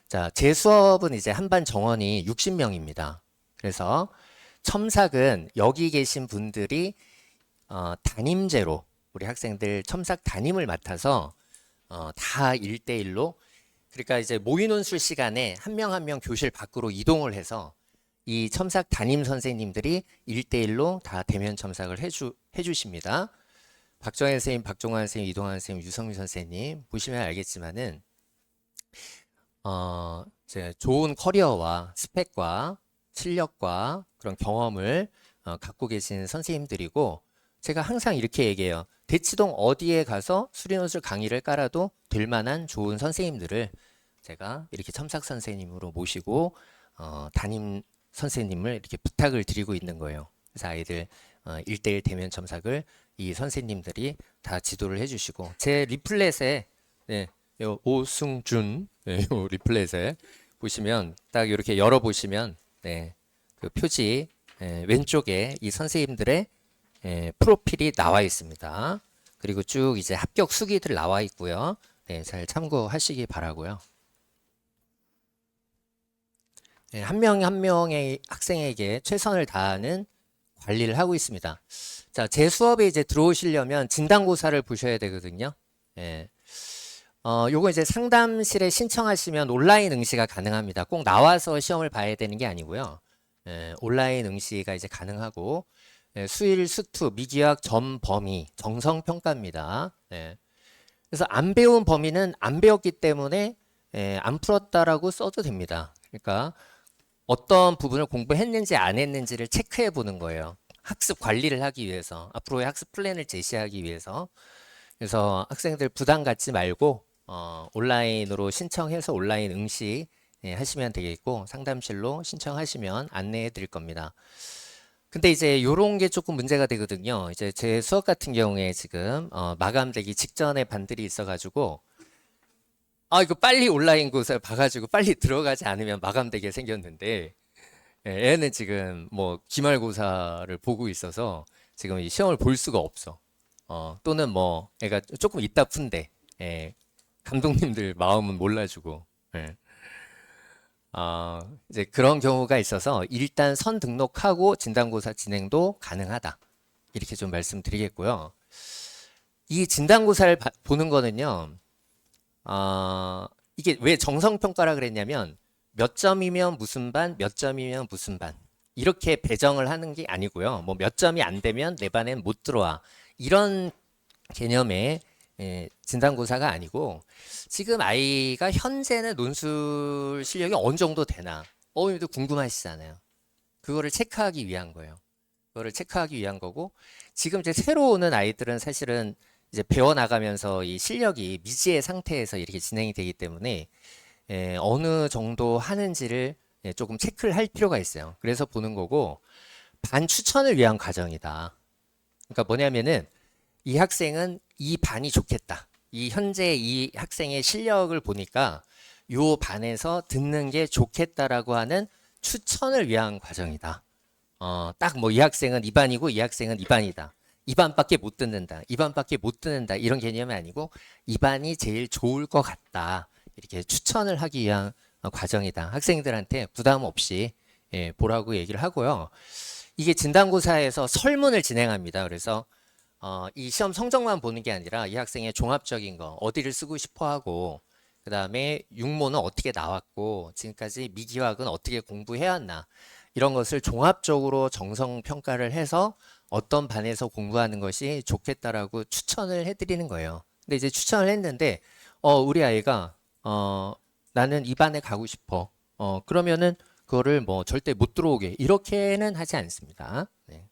Speaker 1: 자, 제 수업은 이제 한반 정원이 60명입니다. 그래서 첨삭은 여기 계신 분들이 담임제로 우리 학생들 첨삭 담임을 맡아서 다 1대1로, 그러니까 이제 모의 논술 시간에 한 명 한 명 교실 밖으로 이동을 해서 이 첨삭 담임 선생님들이 1대1로 다 대면 첨삭을 해주십니다. 박정현 선생님, 박종환 선생님, 이동환 선생님, 유성민 선생님 보시면 알겠지만은 이제 좋은 커리어와 스펙과 실력과 그런 경험을 갖고 계신 선생님들이고, 제가 항상 이렇게 얘기해요. 대치동 어디에 가서 수리논술 강의를 깔아도 될 만한 좋은 선생님들을 제가 이렇게 첨삭 선생님으로 모시고 담임 선생님을 이렇게 부탁을 드리고 있는 거예요. 그래서 아이들 1대1 대면 첨삭을 이 선생님들이 다 지도를 해주시고, 제 리플렛에 요 오승준 요 리플렛에 보시면 딱 이렇게 열어보시면 그 표지 왼쪽에 이 선생님들의 프로필이 나와 있습니다. 그리고 쭉 이제 합격 수기들 나와 있고요. 잘 참고하시기 바라고요. 한 명 한 명의 학생에게 최선을 다하는 관리를 하고 있습니다. 자, 제 수업에 이제 들어오시려면 진단고사를 보셔야 되거든요. 요거 이제 상담실에 신청하시면 온라인 응시가 가능합니다. 꼭 나와서 시험을 봐야 되는 게 아니고요. 온라인 응시가 이제 가능하고, 수일, 수투, 미기학, 점, 범위, 정성 평가입니다. 그래서 안 배운 범위는 안 배웠기 때문에 안 풀었다라고 써도 됩니다. 그러니까 어떤 부분을 공부했는지 안 했는지를 체크해 보는 거예요. 학습 관리를 하기 위해서, 앞으로의 학습 플랜을 제시하기 위해서. 그래서 학생들 부담 갖지 말고 온라인으로 신청해서 온라인 응시 하시면 되겠고 상담실로 신청하시면 안내해 드릴 겁니다. 근데 이제 요런 게 조금 문제가 되거든요. 이제 제 수업 같은 경우에 지금 마감되기 직전에 반들이 있어가지고 이거 빨리 온라인 곳을 봐가지고 빨리 들어가지 않으면 마감되게 생겼는데 애는 지금 뭐 기말고사를 보고 있어서 지금 이 시험을 볼 수가 없어. 또는 뭐 애가 조금 이따 푼대. 예, 감독님들 마음은 몰라주고. 예. 이제 그런 경우가 있어서 일단 선 등록하고 진단고사 진행도 가능하다. 이렇게 좀 말씀드리겠고요. 이 진단고사를 보는 거는요. 이게 왜 정성평가라 그랬냐면 몇 점이면 무슨 반, 몇 점이면 무슨 반. 이렇게 배정을 하는 게 아니고요. 뭐 몇 점이 안 되면 내 반엔 못 들어와. 이런 개념의 진단고사가 아니고 지금 아이가 현재는 논술 실력이 어느 정도 되나 어머님도 궁금하시잖아요. 그거를 체크하기 위한 거예요. 그거를 체크하기 위한 거고 지금 이제 새로 오는 아이들은 사실은 이제 배워나가면서 이 실력이 미지의 상태에서 이렇게 진행이 되기 때문에 어느 정도 하는지를 조금 체크를 할 필요가 있어요. 그래서 보는 거고 반 추천을 위한 과정이다. 그러니까 뭐냐면은 이 학생은 이 반이 좋겠다. 이 현재 이 학생의 실력을 보니까 요 반에서 듣는 게 좋겠다라고 하는 추천을 위한 과정이다. 딱 뭐 이 학생은 이 반이고 이 학생은 이 반이다. 이 반밖에 못 듣는다. 이 반밖에 못 듣는다. 이런 개념이 아니고 이 반이 제일 좋을 것 같다. 이렇게 추천을 하기 위한 과정이다. 학생들한테 부담 없이 보라고 얘기를 하고요. 이게 진단고사에서 설문을 진행합니다. 그래서 이 시험 성적만 보는 게 아니라 이 학생의 종합적인 거, 어디를 쓰고 싶어 하고, 그 다음에 육모는 어떻게 나왔고, 지금까지 미기학은 어떻게 공부해왔나, 이런 것을 종합적으로 정성 평가를 해서 어떤 반에서 공부하는 것이 좋겠다라고 추천을 해드리는 거예요. 근데 이제 추천을 했는데, 우리 아이가, 나는 이 반에 가고 싶어. 그러면은 그거를 뭐 절대 못 들어오게, 이렇게는 하지 않습니다. 네.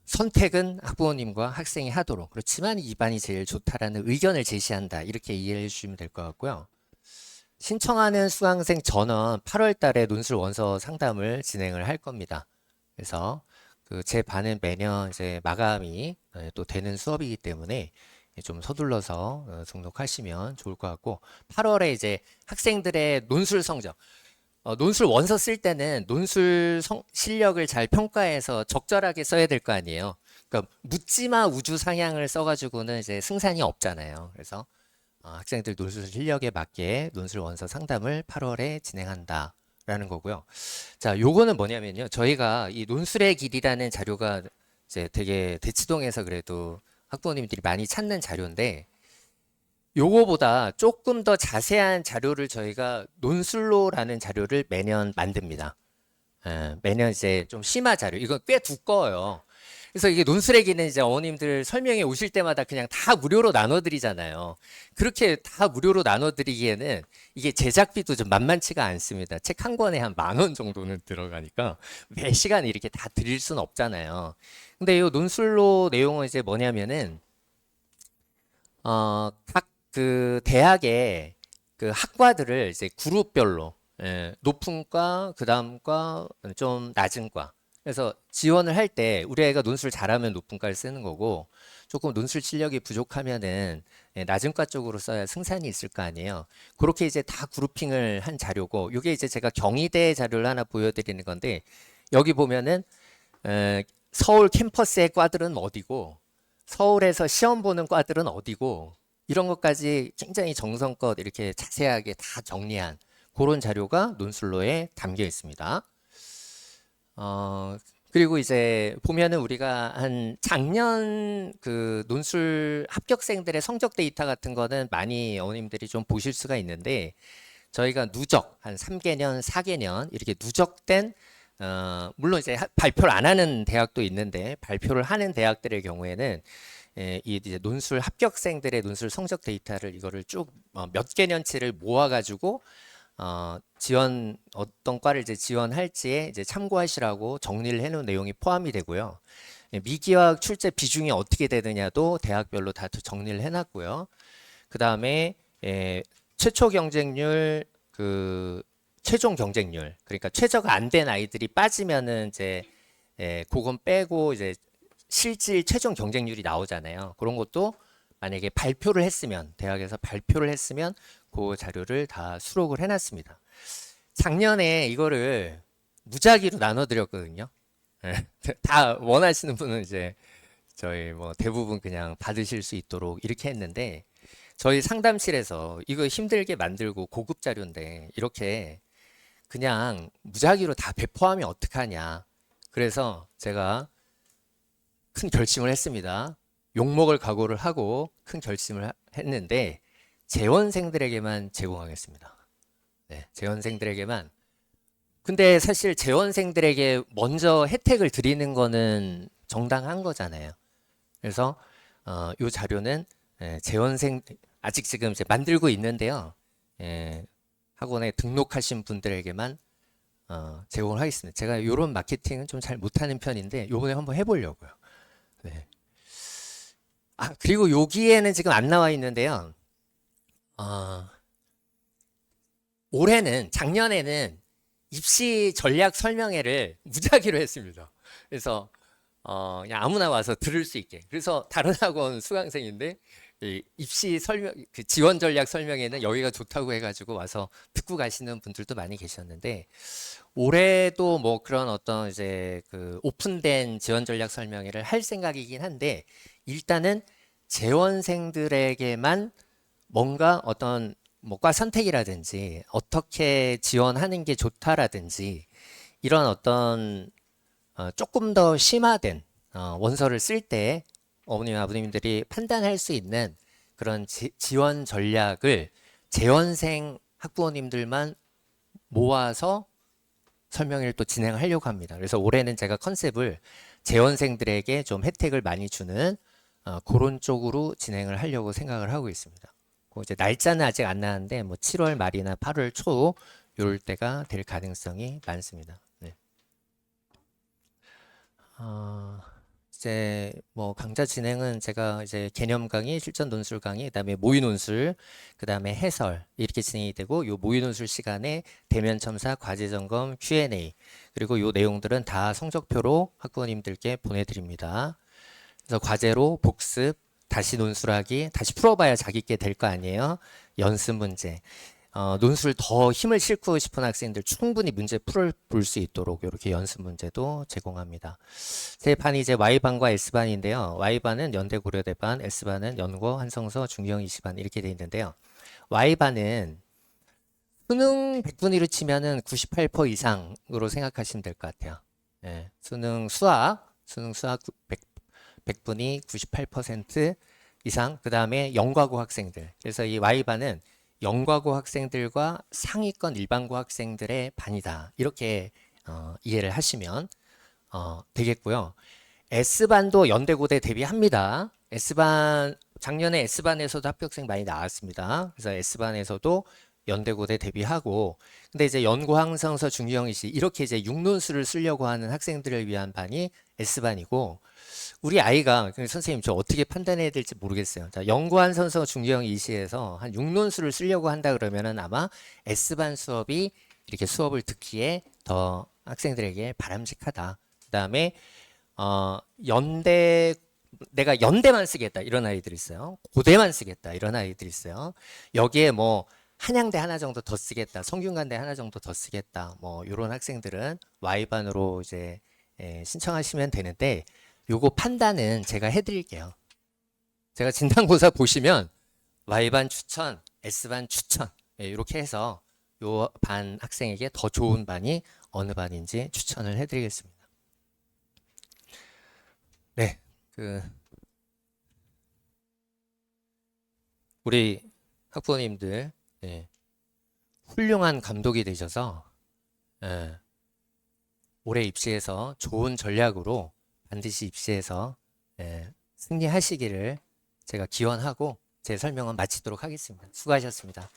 Speaker 1: 선택은 학부모님과 학생이 하도록. 그렇지만 이 반이 제일 좋다라는 의견을 제시한다. 이렇게 이해해 주시면 될 것 같고요. 신청하는 수강생 전원 8월 달에 논술 원서 상담을 진행을 할 겁니다. 그래서 그 제 반은 매년 이제 마감이 또 되는 수업이기 때문에 좀 서둘러서 등록하시면 좋을 것 같고 8월에 이제 학생들의 논술 성적 논술 원서 쓸 때는 논술 실력을 잘 평가해서 적절하게 써야 될 거 아니에요. 그러니까 묻지마 우주 상향을 써가지고는 이제 승산이 없잖아요. 그래서 학생들 논술 실력에 맞게 논술 원서 상담을 8월에 진행한다라는 거고요. 자, 요거는 뭐냐면요. 저희가 이 논술의 길이라는 자료가 이제 되게 대치동에서 그래도 학부모님들이 많이 찾는 자료인데 요거보다 조금 더 자세한 자료를 저희가 논술로라는 자료를 매년 만듭니다. 매년 이제 좀 심화 자료. 이건 꽤 두꺼워요. 그래서 이게 논술에기는 이제 어머님들 설명회 오실 때마다 그냥 다 무료로 나눠드리잖아요. 그렇게 다 무료로 나눠드리기에는 이게 제작비도 좀 만만치가 않습니다. 책 한 권에 한 10,000원 정도는 들어가니까 매 시간에 이렇게 다 드릴 수는 없잖아요. 근데 이 논술로 내용은 이제 뭐냐면은 각 그 대학의 그 학과들을 이제 그룹별로 높은 과, 그다음 과, 좀 낮은 과. 그래서 지원을 할 때 우리 애가 논술 잘하면 높은 과를 쓰는 거고 조금 논술 실력이 부족하면은 낮은 과 쪽으로 써야 승산이 있을 거 아니에요. 그렇게 이제 다 그룹핑을 한 자료고 이게 이제 제가 경희대 자료를 하나 보여드리는 건데 여기 보면은 서울 캠퍼스의 과들은 어디고 서울에서 시험 보는 과들은 어디고 이런 것까지 굉장히 정성껏 이렇게 자세하게 다 정리한 그런 자료가 논술로에 담겨 있습니다. 그리고 이제 보면은 우리가 한 작년 그 논술 합격생들의 성적 데이터 같은 거는 많이 어머님들이 좀 보실 수가 있는데 저희가 누적 한 3개년, 4개년 이렇게 누적된 물론 이제 발표를 안 하는 대학도 있는데 발표를 하는 대학들의 경우에는 이 이제 논술 합격생들의 논술 성적 데이터를 이거를 쭉 몇 개년치를 모아가지고 지원 어떤 과를 이제 지원할지에 이제 참고하시라고 정리를 해놓은 내용이 포함이 되고요. 미기학 출제 비중이 어떻게 되느냐도 대학별로 다 정리를 해놨고요. 그 다음에 최초 경쟁률, 최종 경쟁률, 그러니까 최저가 안 된 아이들이 빠지면은 이제 그건 빼고 이제 실질 최종 경쟁률이 나오잖아요. 그런 것도 만약에 발표를 했으면, 대학에서 발표를 했으면 그 자료를 다 수록을 해놨습니다. 작년에 이거를 무작위로 나눠드렸거든요. 다 원하시는 분은 이제 저희 뭐 대부분 그냥 받으실 수 있도록 이렇게 했는데, 저희 상담실에서 이거 힘들게 만들고 고급 자료인데 이렇게 그냥 무작위로 다 배포하면 어떡하냐. 그래서 제가 큰 결심을 했습니다. 욕먹을 각오를 하고 큰 결심을 했는데, 재원생들에게만 제공하겠습니다. 네, 재원생들에게만. 근데 사실 재원생들에게 먼저 혜택을 드리는 거는 정당한 거잖아요. 그래서 이 자료는 재원생 아직 지금 이제 만들고 있는데요. 학원에 등록하신 분들에게만 제공을 하겠습니다. 제가 이런 마케팅은 좀 잘 못하는 편인데 이번에 한번 해보려고요. 네. 그리고 여기에는 지금 안 나와 있는데요. 작년에는 입시 전략 설명회를 무작위로 했습니다. 그래서 그냥 아무나 와서 들을 수 있게. 그래서 다른 학원 수강생인데 이 입시 설명, 그 지원 전략 설명회는 여기가 좋다고 해가지고 와서 듣고 가시는 분들도 많이 계셨는데, 올해도 뭐 그런 어떤 이제 그 오픈된 지원 전략 설명회를 할 생각이긴 한데, 일단은 재원생들에게만 뭔가 어떤 뭐 과 선택이라든지 어떻게 지원하는 게 좋다라든지 이런 어떤 조금 더 심화된 원서를 쓸 때 어머님 아버님들이 판단할 수 있는 그런 지원 전략을 재원생 학부모님들만 모아서 설명회를 또 진행하려고 합니다. 그래서 올해는 제가 컨셉을 재원생들에게 좀 혜택을 많이 주는 그런 쪽으로 진행을 하려고 생각을 하고 있습니다. 이제 날짜는 아직 안 나는데 뭐 7월 말이나 8월 초 이럴 때가 될 가능성이 많습니다. 네. 이제 뭐 강좌 진행은 제가 이제 개념 강의, 실전 논술 강의, 그다음에 모의 논술, 그다음에 해설 이렇게 진행이 되고, 요 모의 논술 시간에 대면 첨사, 과제 점검, Q&A, 그리고 요 내용들은 다 성적표로 학부모님들께 보내드립니다. 그래서 과제로 복습, 다시 논술하기, 다시 풀어봐야 자기 게 될 거 아니에요. 연습 문제. 논술 더 힘을 싣고 싶은 학생들 충분히 문제 풀어볼 수 있도록 이렇게 연습 문제도 제공합니다. 세 판이 이제 Y반과 S반인데요. Y반은 연대 고려대반, S반은 연고, 한성서, 중경 20반 이렇게 돼 있는데요. Y반은 수능 100분위로 치면은 98% 이상으로 생각하시면 될 것 같아요. 네, 수능 수학 100분위 98% 이상, 그 다음에 영과고 학생들. 그래서 이 Y반은 영과고 학생들과 상위권 일반고 학생들의 반이다. 이렇게 이해를 하시면 되겠고요. S반도 연대고대 대비합니다. S반, 작년에 S반에서도 합격생 많이 나왔습니다. 그래서 S반에서도 연대고대 대비하고, 근데 이제 연고항성서 중기영이시 이렇게 이제 육론수를 쓰려고 하는 학생들을 위한 반이 S반이고, 우리 아이가 선생님 저 어떻게 판단해야 될지 모르겠어요. 자, 연구한선서 중경 이시에서 한 6논술을 쓰려고 한다 그러면은 아마 S반 수업이 이렇게 수업을 듣기에 더 학생들에게 바람직하다. 그다음에 내가 연대만 쓰겠다 이런 아이들이 있어요. 고대만 쓰겠다 이런 아이들이 있어요. 여기에 뭐 한양대 하나 정도 더 쓰겠다, 성균관대 하나 정도 더 쓰겠다, 뭐 이런 학생들은 Y반으로 이제 신청하시면 되는데, 요거 판단은 제가 해드릴게요. 제가 진단고사 보시면 Y반 추천, S반 추천 이렇게 해서 요 반 학생에게 더 좋은 반이 어느 반인지 추천을 해드리겠습니다. 네, 우리 학부모님들 훌륭한 감독이 되셔서 올해 입시에서 좋은 전략으로 반드시 입시에서 승리하시기를 제가 기원하고 제 설명은 마치도록 하겠습니다. 수고하셨습니다.